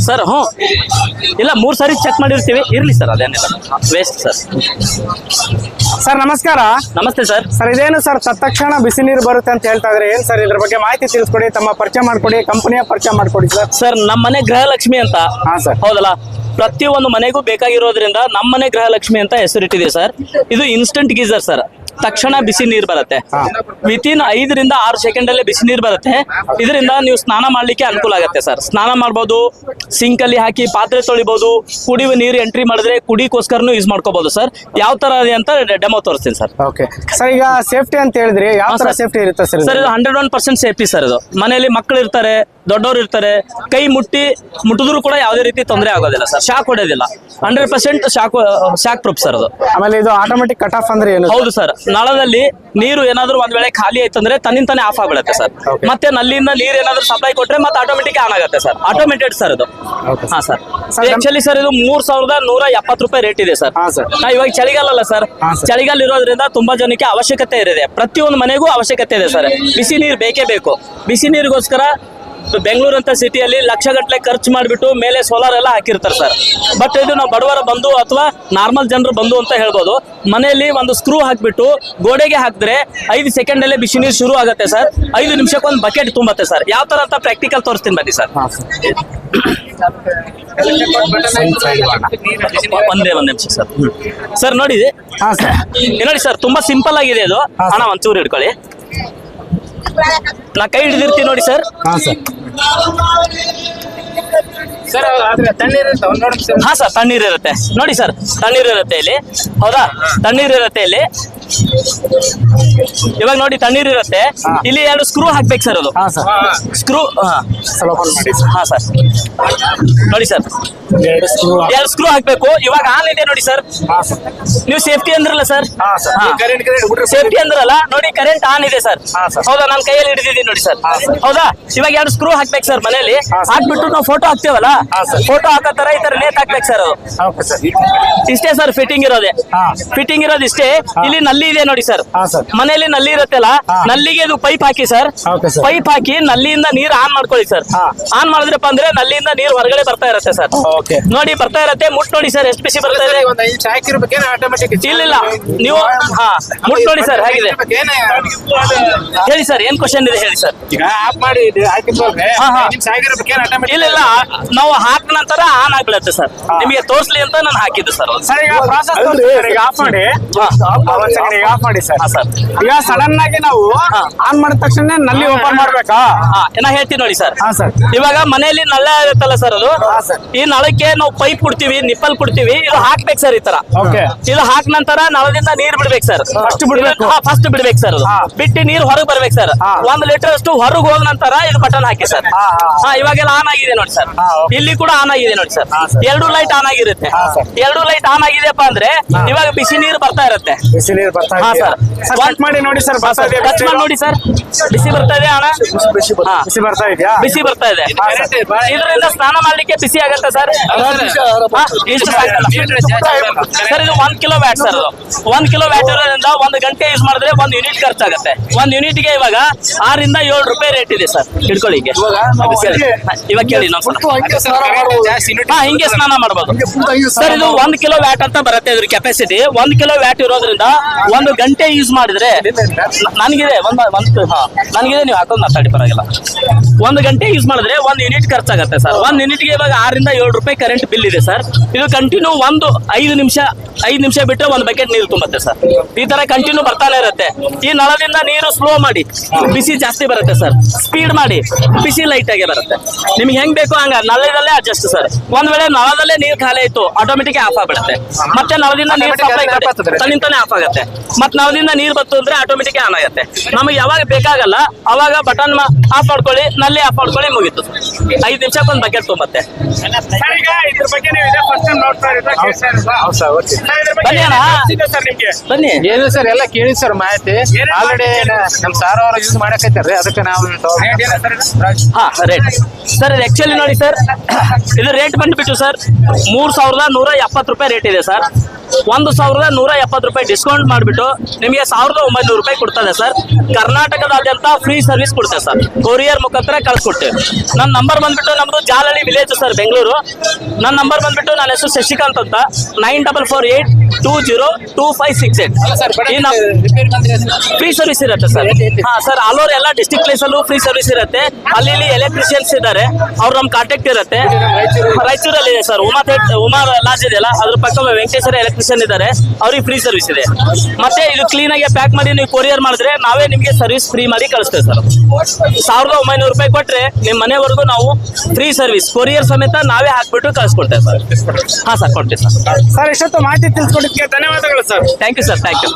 Sir ಹ್ಞೂ ಇಲ್ಲ 3 ಸಾರಿ check ಮಾಡಿರ್ತೀವಿ. ಇರ್ಲಿ ಸರ್, ಅದೇನಿಲ್ಲ ವೇಸ್ಟ್ ಸರ್. ಸರ್ ನಮಸ್ಕಾರ. ನಮಸ್ತೆ ಸರ್. ಸರ್ ಇದೇನು ಸರ್ ತತ್ಕ್ಷಣ ಬಿಸಿ ನೀರು ಬರುತ್ತೆ ಅಂತ ಹೇಳ್ತಾ ಇದ್ರೆ ಏನ್ ಸರ್ ಇದ್ರ ಬಗ್ಗೆ ಮಾಹಿತಿ ತಿಳಿಸ್ಕೊಡಿ, ತಮ್ಮ ಪರಿಚಯ ಮಾಡ್ಕೊಡಿ, ಕಂಪನಿಯ ಪರಿಚಯ ಮಾಡ್ಕೊಡಿ ಸರ್. ಸರ್ ನಮ್ಮ ಮನೆ ಗೃಹಲಕ್ಷ್ಮಿ ಅಂತ. ಹಾ ಸರ್. ಹೌದಲ್ಲ, ಪ್ರತಿಯೊಂದು ಮನೆಗೂ ಬೇಕಾಗಿರೋದ್ರಿಂದ ನಮ್ಮ ಮನೆ ಗೃಹಲಕ್ಷ್ಮಿ ಅಂತ ಹೆಸರಿಟ್ಟಿದೆ ಸರ್. ಇದು ಇನ್ಸ್ಟಂಟ್ ಗೀಸರ್ ಸರ್. ತಕ್ಷಣ ಬಿಸಿ ನೀರು ಬರುತ್ತೆ. ವಿತಿನ್ 5 ರಿಂದ 6 ಸೆಕೆಂಡ್ ಅಲ್ಲೇ ಬಿಸಿ ನೀರು ಬರುತ್ತೆ. ಇದರಿಂದ ನೀವು ಸ್ನಾನ ಮಾಡ್ಲಿಕ್ಕೆ ಅನುಕೂಲ ಆಗುತ್ತೆ ಸರ್. ಸ್ನಾನ ಮಾಡ್ಬೋದು, ಸಿಂಕ್ ಅಲ್ಲಿ ಹಾಕಿ ಪಾತ್ರೆ ತೊಳಿಬಹುದು, ಕುಡಿಯುವ ನೀರು ಎಂಟ್ರಿ ಮಾಡಿದ್ರೆ ಕುಡಿಕೋಸ್ಕರನು ಯೂಸ್ ಮಾಡ್ಕೋಬಹುದು ಸರ್. ಯಾವ ತರ ಇದೆ ಅಂತ ಡೆಮೋ ತೋರಿಸ್ತೀನಿ ಸರ್. ಓಕೆ ಸರ್, ಈಗ ಸೇಫ್ಟಿ ಅಂತ ಹೇಳಿದ್ರಿ, ಯಾವ ತರ ಸೇಫ್ಟಿ ಇರುತ್ತೆ ಸರ್? ಸರ್ ಇದು 101% ಸೇಫ್ಟಿ ಸರ್. ಇದು ಮನೆಯಲ್ಲಿ ಮಕ್ಕಳು ಇರ್ತಾರೆ, ದೊಡ್ಡವರು ಇರ್ತಾರೆ, ಕೈ ಮುಟ್ಟಿದ್ರು ಕೂಡ ಯಾವುದೇ ರೀತಿ ತೊಂದರೆ ಆಗೋದಿಲ್ಲ ಸರ್. ಶಾಕ್ ಹೊಡೆಯೋದಿಲ್ಲ. 100% ಶಾಕ್ ಪ್ರೂಫ್ ಸರ್ ಅದು. ಆಮೇಲೆ ಇದು ಆಟೋಮೆಟಿಕ್ ಕಟ್ ಆಫ್ ಅಂದ್ರೆ ಏನು? ಹೌದು ಸರ್. ನಳದಲ್ಲಿ ನೀರು ಏನಾದ್ರು ಒಂದ್ ವೇಳೆ ಖಾಲಿ ಆಯ್ತಂದ್ರೆ ತನ್ನಿಂತಾನೆ ಆಫ್ ಆಗ್ಬಿಡುತ್ತೆ ಸರ್. ಮತ್ತೆ ನಲ್ಲಿಂದ ನೀರು ಏನಾದ್ರು ಸಪ್ಲೈ ಕೊಟ್ರೆ ಮತ್ತೆ ಆಟೋಮೆಟಿಕ್ ಆನ್ ಆಗುತ್ತೆ ಸರ್. ಆಟೋಮೇಟೆಡ್ ಸರ್ ಇದು. ಹಾ ಸರ್. ಆಕ್ಚುಲಿ ಸರ್ ಇದು 3170 ರೂಪಾಯಿ ರೇಟ್ ಇದೆ ಸರ್. ಇವಾಗ ಚಳಿಗಾಲ ಅಲ್ಲ ಸರ್. ಚಳಿಗಾಲ ಇರೋದ್ರಿಂದ ತುಂಬಾ ಜನಕ್ಕೆ ಅವಶ್ಯಕತೆ ಇದೆ. ಪ್ರತಿಯೊಂದು ಮನೆಗೂ ಅವಶ್ಯಕತೆ ಇದೆ ಸರ್. ಬಿಸಿ ನೀರು ಬೇಕೇ ಬೇಕು. ಬಿಸಿ ನೀರಿಗೋಸ್ಕರ ಬೆಂಗಳೂರು ಅಂತ ಸಿಟಿಯಲ್ಲಿ ಲಕ್ಷಗಟ್ಟಲೆ ಖರ್ಚು ಮಾಡಿಬಿಟ್ಟು ಮೇಲೆ ಸೋಲಾರ್ ಎಲ್ಲ ಹಾಕಿರ್ತಾರೆ ಸರ್. ಬಟ್ ಇದು ನಾವು ಬಡವರ ಬಂಧು ಅಥವಾ ನಾರ್ಮಲ್ ಜನರು ಬಂಧು ಅಂತ ಹೇಳ್ಬೋದು. ಮನೆಯಲ್ಲಿ ಒಂದು ಸ್ಕ್ರೂ ಹಾಕ್ಬಿಟ್ಟು ಗೋಡೆಗೆ ಹಾಕಿದ್ರೆ 5 ಸೆಕೆಂಡ್ ಅಲ್ಲೇ ಬಿಸಿ ನೀರು ಶುರು ಆಗುತ್ತೆ ಸರ್. 5 ನಿಮಿಷಕ್ಕೆ ಒಂದು ಬಕೆಟ್ ತುಂಬತ್ತೆ ಸರ್. ಯಾವ ತರ ಅಂತ ಪ್ರಾಕ್ಟಿಕಲ್ ತೋರಿಸ್ತೀನಿ ಬನ್ನಿ ಸರ್. ಒಂದೇ ನಿಮಿಷ ಸರ್. ಸರ್ ನೋಡಿ ಸರ್, ತುಂಬಾ ಸಿಂಪಲ್ ಆಗಿದೆ ಇದು. ಹಣ ಒಂಚೂರು ಹಿಡ್ಕೊಳ್ಳಿ, ನಾ ಕೈ ಹಿಡಿದಿರ್ತೀನಿ ನೋಡಿ ಸರ್. ಹಾ ಸರ್, ತಣ್ಣೀರ್ ಇರುತ್ತೆ ನೋಡಿ ಸರ್. ತಣ್ಣೀರ್ ಇರುತ್ತೆ ಇಲ್ಲಿ. ಹೌದಾ, ತಣ್ಣೀರ್ ಇರುತ್ತೆ ಇಲ್ಲಿ. ಇವಾಗ ನೋಡಿ ತಣ್ಣೀರ್ ಇರುತ್ತೆ ಇಲ್ಲಿ. 2 ಸ್ಕ್ರೂ ಹಾಕ್ಬೇಕು ಸರ್. ಅದು ಸ್ಕ್ರೂ. ಹಾ ಸರ್ ನೋಡಿ ಸರ್, 2 ಸ್ಕ್ರೂ ಹಾಕ್ಬೇಕು. ಇವಾಗ ಆನ್ ಇದೆ ನೋಡಿ ಸರ್. ನೀವು ಸೇಫ್ಟಿ ಅಂದ್ರಲ್ಲ ಸರ್, ಸೇಫ್ಟಿ ಅಂದ್ರಲ್ಲ ನೋಡಿ, ಕರೆಂಟ್ ಆನ್ ಇದೆ ಸರ್. ಹೌದಾ, ನಾನು ಕೈಯಲ್ಲಿ ಹಿಡಿದಿದ್ದೀನಿ ನೋಡಿ ಸರ್. ಹೌದಾ, ಇವಾಗ 2 ಸ್ಕ್ರೂ ಹಾಕ್ಬೇಕು ಸರ್. ಮನೇಲಿ ಹಾಕ್ಬಿಟ್ಟು ನಾವು ಫೋಟೋ ಹಾಕ್ತೇವಲ್ಲ, ಫೋಟೋ ಹಾಕೋ ತರ ಈ ತರ ನೇತ್ ಹಾಕ್ಬೇಕು ಸರ್. ಅದು ಇಷ್ಟೇ ಸರ್. ಫಿಟ್ಟಿಂಗ್ ಇರೋದೇ, ಫಿಟ್ಟಿಂಗ್ ಇರೋದು ಇಷ್ಟೇ. ಇಲ್ಲಿ ನಲ್ಲಿ ಇದೆ ನೋಡಿ ಸರ್. ಮನೆಯಲ್ಲಿ ನಲ್ಲಿ ಇರುತ್ತಲ್ಲ, ನಲ್ಲಿಗೆ ಇದು ಪೈಪ್ ಹಾಕಿ ಸರ್. ಪೈಪ್ ಹಾಕಿ ನಲ್ಲಿಯಿಂದ ನೀರು ಆನ್ ಮಾಡ್ಕೊಳ್ಳಿ ಸರ್. ಆನ್ ಮಾಡಿದ್ರಪ್ಪ ಅಂದ್ರೆ ನಲ್ಲಿಯಿಂದ ನೀರು ಹೊರಗಡೆ ಬರ್ತಾ ಇರುತ್ತೆ ಸರ್. ನೋಡಿ ಬರ್ತಾ ಇರುತ್ತೆ. ಮುಟ್ ನೋಡಿ ಸರ್, ಎಷ್ಟು ಬಿಸಿ ಬರ್ತಾ ಇದೆ. ಇಲ್ಲ ನೀವು ಮುಟ್ ನೋಡಿ ಸರ್ ಹೇಗಿದೆ. ಹೇಳಿ ಸರ್, ಏನ್ ಕ್ವಶನ್ ಇದೆ ಹೇಳಿ ಸರ್. ಇಲ್ಲ ನಾವು ಹಾಕ ನಂತರ ಆನ್ ಆಗ್ಬಿಡುತ್ತೆ ಸರ್. ನಿಮಗೆ ತೋರ್ಸ್ಲಿ ಅಂತ ನಾನು ಹಾಕಿದ್ದು ಸರ್. ಈಗ ಸಡನ್ ಆಗಿ ನಾವು ಆನ್ ಮಾಡಿದ ತಕ್ಷಣ ನಲ್ಲಿ ಓಪನ್ ಮಾಡ್ಬೇಕಾ? ನಾ ಹೇಳ್ತೀನಿ ನೋಡಿ ಸರ್. ಇವಾಗ ಮನೆಯಲ್ಲಿ ನಳ ಇರುತ್ತಲ್ಲ ಸರ್, ಅದು ಈ ನಳಕ್ಕೆ ನಾವು ಪೈಪ್ ಕೊಡ್ತೀವಿ, ನಿಪ್ಪಲ್ ಕೊಡ್ತೀವಿ. ಇದು ಹಾಕ್ಬೇಕು ಸರ್ ಈ ತರ. ಇದು ಹಾಕ ನಂತರ ನಳದಿಂದ ನೀರ್ ಬಿಡ್ಬೇಕು ಸರ್. ಫಸ್ಟ್ ಬಿಡ್ಬೇಕು ಸರ್. ಅದು ಬಿಟ್ಟು ನೀರು ಹೊರಗೆ ಬರ್ಬೇಕು ಸರ್. 1 ಲೀಟರ್ ಅಷ್ಟು ಹೊರಗೆ ಹೋದ ನಂತರ ಇದು ಬಟನ್ ಹಾಕಿ ಸರ್. ಇವಾಗೆಲ್ಲ ಆನ್ ಆಗಿದೆ ನೋಡಿ ಸರ್. ಇಲ್ಲಿ ಕೂಡ ಆನ್ ಆಗಿದೆ ನೋಡಿ ಸರ್. 2 ಲೈಟ್ ಆನ್ ಆಗಿರುತ್ತೆ. 2 ಲೈಟ್ ಆನ್ ಆಗಿದೆಪ್ಪ ಅಂದ್ರೆ ಇವಾಗ ಬಿಸಿ ನೀರು ಬರ್ತಾ ಇರುತ್ತೆ. ಟಚ್ ಮಾಡಿ ನೋಡಿ ಸರ್. ಟಚ್ ಮಾಡಿ ನೋಡಿ ಸರ್, ಬಿಸಿ ಬರ್ತಾ ಇದೆ ಅಣ್ಣ. ಬಿಸಿ ಬರ್ತಾ ಇದೆಯಾ? ಬಿಸಿ ಬರ್ತಾ ಇದೆ. ಇದರಿಂದ ಸ್ನಾನ ಮಾಡ್ಲಿಕ್ಕೆ ಬಿಸಿ ಆಗುತ್ತೆ ಸರ್. ಇಷ್ಟು ಸಾಕಲ್ಲ ಸರ್. ಇದು 1 kilo watt sir. 1 kilo watt ಇರೋದ್ರಿಂದ 1 ಗಂಟೆ ಯೂಸ್ ಮಾಡಿದ್ರೆ 1 ಯೂನಿಟ್ ಖರ್ಚಾಗುತ್ತೆ. 1 ಯೂನಿಟ್ಗೆ ಇವಾಗ 6 ರಿಂದ 7 ರೂಪಾಯಿ ರೇಟ್ ಇದೆ ಸರ್. ಹಿಡ್ಕೊಳ್ಳಿಕ್ಕೆ ಇವಾಗ ಕೇಳಿ ನಾವು ಹಿಂಗೆ ಸ್ನಾನ ಮಾಡ್ಬೋದು ಸರ್. ಇದು 1 ಕಿಲೋ ವ್ಯಾಟ್ ಅಂತ ಬರುತ್ತೆ ಇದ್ರ ಕೆಪಾಸಿಟಿ. 1 ಕಿಲೋ ವ್ಯಾಟ್ ಇರೋದ್ರಿಂದ 1 ಗಂಟೆ ಯೂಸ್ ಮಾಡಿದ್ರೆ ನನಗಿದೆ ನನಗಿದೆ. ನೀವು ಹಾಕೋದು ಮಾತಾಡಿ ಪರವಾಗಿಲ್ಲ. 1 ಗಂಟೆ ಯೂಸ್ ಮಾಡಿದ್ರೆ 1 ಯೂನಿಟ್ ಖರ್ಚಾಗತ್ತೆ ಸರ್. 1 ಯೂನಿಟ್ಗೆ ಇವಾಗ 6 ರಿಂದ 7 ರೂಪಾಯಿ ಕರೆಂಟ್ ಬಿಲ್ ಇದೆ ಸರ್. ಇದು ಕಂಟಿನ್ಯೂ 5 ನಿಮಿಷ ಬಿಟ್ಟರೆ 1 ಬಕೆಟ್ ನೀರು ತುಂಬುತ್ತೆ ಸರ್. ಈ ತರ ಕಂಟಿನ್ಯೂ ಬರ್ತಾನೆ ಇರುತ್ತೆ. ಈ ನಳದಿಂದ ನೀರು ಸ್ಲೋ ಮಾಡಿ ಬಿಸಿ ಜಾಸ್ತಿ ಬರುತ್ತೆ ಸರ್. ಸ್ಪೀಡ್ ಮಾಡಿ ಬಿಸಿ ಲೈಟ್ ಆಗಿ ಬರುತ್ತೆ. ನಿಮ್ಗೆ ಹೆಂಗ್ ಬೇಕು ಹಂಗ ನಳದಲ್ಲೇ ಅಡ್ಜಸ್ಟ್ ಸರ್. ಒಂದ್ ವೇಳೆ ನಳದಲ್ಲೇ ನೀರು ಖಾಲಿ ಆಯ್ತು ಆಟೋಮೆಟಿಕ್ ಆಫ್ ಆಗ್ಬಿಡುತ್ತೆ. ಮತ್ತೆ ನಳದಿಂದ ನೀರು ಸಪ್ಲೈ ತನ್ನಿಂತಾನೆ ಆಫ್ ಆಗುತ್ತೆ. ಮತ್ತೆ ನಳದಿಂದ ನೀರು ಬಂತು ಅಂದ್ರೆ ಆಟೋಮೆಟಿಕ್ ಆನ್ ಆಗುತ್ತೆ. ನಮಗೆ ಯಾವಾಗ ಬೇಕಾಗಲ್ಲ ಅವಾಗ ಬಟನ್ ಆಫ್ ಮಾಡ್ಕೊಳ್ಳಿ, ನಲ್ಲಿ ಆಫ್ ಮಾಡ್ಕೊಳ್ಳಿ, ಮುಗೀತು. 5 ನಿಮಿಷಕ್ಕೆ 1 ಬಕೆಟ್ ತುಂಬತ್ತೆ. ಬನ್ನಿ ಏನು ಸರ್, ಎಲ್ಲ ಕೇಳಿ ಸರ್ ಮಾಹಿತಿ. ಆಲ್ರೆಡಿ ನಮ್ ಸಾರ್ ಅವರು ಯೂಸ್ ಮಾಡಕೈತಾರ್ರಿ, ಅದಕ್ಕೆ ನಾವು ರೇಟ್ ಸರ್. ಇದು ಆಕ್ಚುಲಿ ನೋಡಿ ಸರ್, ಇದು ರೇಟ್ ಬಂದ್ಬಿಟ್ಟು ಸರ್ 3170 ರೂಪಾಯಿ ರೇಟ್ ಇದೆ ಸರ್. ₹1,170 ಡಿಸ್ಕೌಂಟ್ ಮಾಡಿಬಿಟ್ಟು ನಿಮಗೆ ₹1,900 ಕೊಡ್ತದೆ ಸರ್. ಕರ್ನಾಟಕದಾದ್ಯಂತ ಫ್ರೀ ಸರ್ವಿಸ್ ಕೊಡ್ತೇವೆ ಸರ್, ಕೊರಿಯರ್ ಮುಖಾಂತರ ಕಳ್ಸಿಕೊಡ್ತೇವೆ. ನನ್ನ ನಂಬರ್ ಬಂದ್ಬಿಟ್ಟು ನಮ್ದು ಜಾಲಹಳ್ಳಿ ವಿಲೇಜ್ ಸರ್, ಬೆಂಗಳೂರು. ನನ್ನ ನಂಬರ್ ಬಂದ್ಬಿಟ್ಟು ನನ್ನ ಹೆಸರು ಶಶಿಕಾಂತ್ ಅಂತ, 9448202568. ಈ ಫ್ರೀ ಸರ್ವಿಸ್ ಇರುತ್ತೆ ಸರ್. ಹಾ ಸರ್, ಆಲ್ ಓವರ್ ಎಲ್ಲ ಡಿಸ್ಟ್ರಿಕ್ಟ್ ಪ್ಲೇಸ್ ಅಲ್ಲೂ ಫ್ರೀ ಸರ್ವಿಸ್ ಇರುತ್ತೆ. ಅಲ್ಲಿ ಎಲೆಕ್ಟ್ರಿಷಿಯನ್ಸ್ ಇದ್ದಾರೆ, ಅವ್ರು ನಮ್ ಕಾಂಟ್ಯಾಕ್ಟ್ ಇರುತ್ತೆ. ರಾಯಚೂರಲ್ಲಿ ಇದೆ ಸರ್, ಉಮಾ ಲಾಡ್ಜ್ ಇದೆಯಲ್ಲ, ಅದ್ರ ಪಕ್ಕ ವೆಂಕಟೇಶ್ವರ ಎಲೆಕ್ಟ್ರಿಷಿಯನ್ ಇದ್ದಾರೆ, ಅವ್ರಿಗೆ ಫ್ರೀ ಸರ್ವಿಸ್ ಇದೆ. ಮತ್ತೆ ಇದು ಕ್ಲೀನ್ ಆಗಿ ಪ್ಯಾಕ್ ಮಾಡಿ ನೀವು ಕೊರಿಯರ್ ಮಾಡಿದ್ರೆ ನಾವೇ ನಿಮ್ಗೆ ಸರ್ವಿಸ್ ಫ್ರೀ ಮಾಡಿ ಕಳಿಸ್ತೇವೆ ಸರ್. ₹1,900 ಕೊಟ್ರೆ ನಿಮ್ ಮನೆವರೆಗೂ ನಾವು ಫ್ರೀ ಸರ್ವಿಸ್ ಕೊರಿಯರ್ ಸಮೇತ ನಾವೇ ಹಾಕ್ಬಿಟ್ಟು ಕಳಿಸ್ಕೊಡ್ತೇವೆ ಸರ್. ಹಾ ಸರ್, ಕೊಡ್ತೀವಿ ಸರ್. ಸರ್, ಇಷ್ಟೊತ್ತು ಮಾಹಿತಿ ತಿಳಿಸ್ಕೊಡೋದಕ್ಕೆ ಧನ್ಯವಾದಗಳು sir. Thank you sir, thank you.